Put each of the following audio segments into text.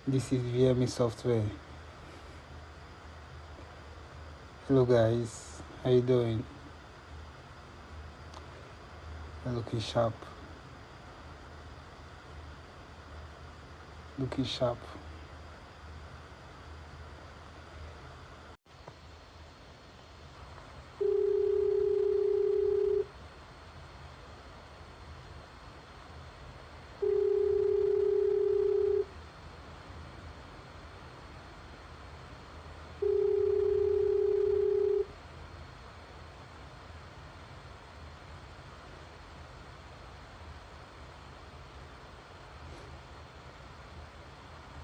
This is VME software. Hello guys, how you doing? You're looking sharp. Looking sharp.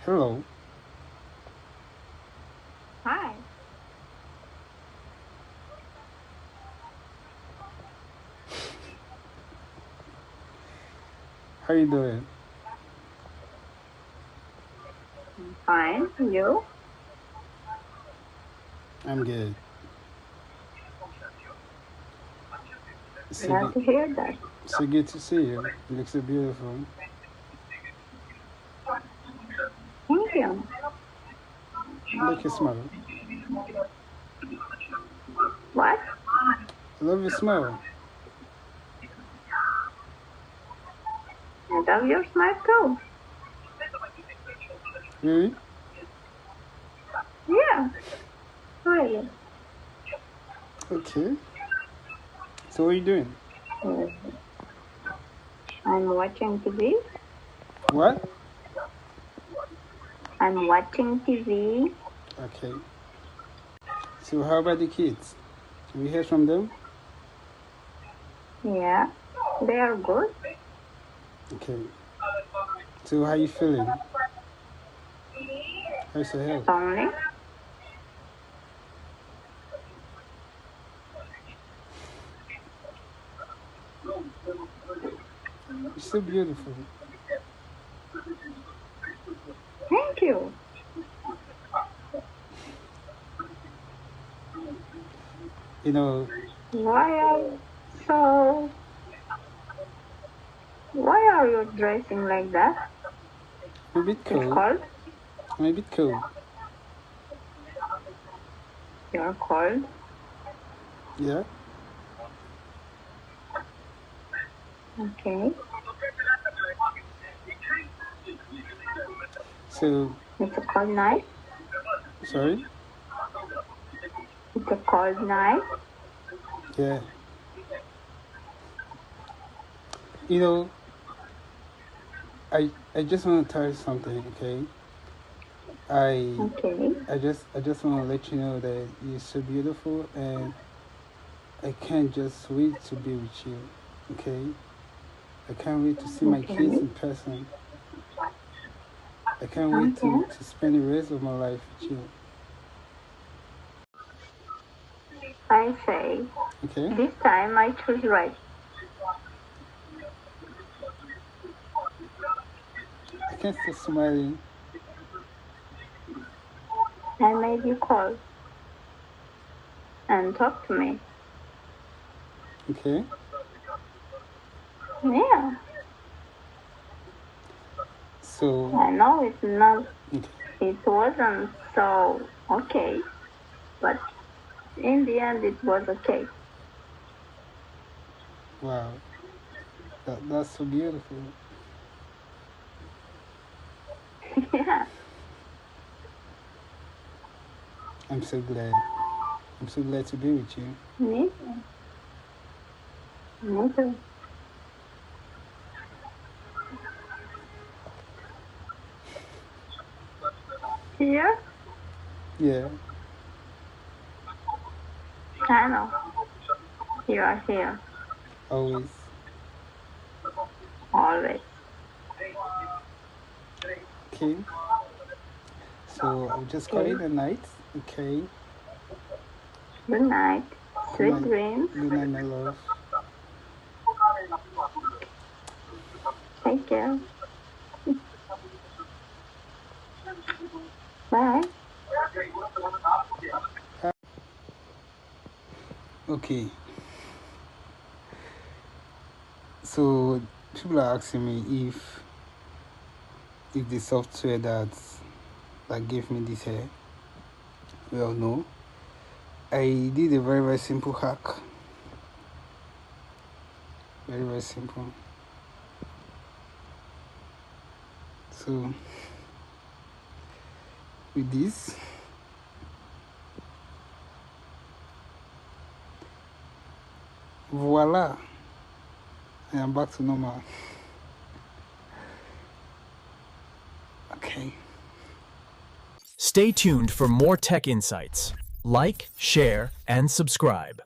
Hello. Hi. How you doing? I'm fine. You? I'm good. Glad to hear that. So good to see you. You look so beautiful. Thank you. Look your smile. What? I love your smile. I love your smile too. Really? Yeah. Really. Okay. So what are you doing? I'm watching TV. What? I'm watching TV. Okay. So how about the kids? Can we hear from them? Yeah. They are good. Okay. So how you feeling? How's your health? Only. You're so beautiful. Thank you. You know, Why are so? Why are you dressing like that? I'm a bit It's cold. cold. I'm a bit cold. You're cold. Yeah. Okay. So, It's a cold night. sorry? It's a cold night. Yeah. You know, I just want to tell you something, okay? Okay. I just want to let you know that you're so beautiful and I can't just wait to be with you, okay? I can't wait to see my kids Okay. in person. I can't wait Okay. to spend the rest of my life with you, I say, okay? this time I choose right. I can't stop smiling, I made you call and talk to me. okay? Yeah, So, I know it's not, okay. it wasn't so okay, but in the end it was okay. Wow, that's so beautiful. Yeah, I'm so glad. I'm so glad to be with you. me too. Me too. Here, Yeah, I know, you are here, always. always. Okay, so I'll just call Okay, it a night. Okay, good night, good sweet night. dreams, Good night, my love. take care, bye. Okay, so people are asking me if the software that that gave me this hair. We all know. I did a very, very simple hack. Very, very simple. So, with this, voila, I am back to normal. Okay. Stay tuned for more tech insights. Like, share, and subscribe.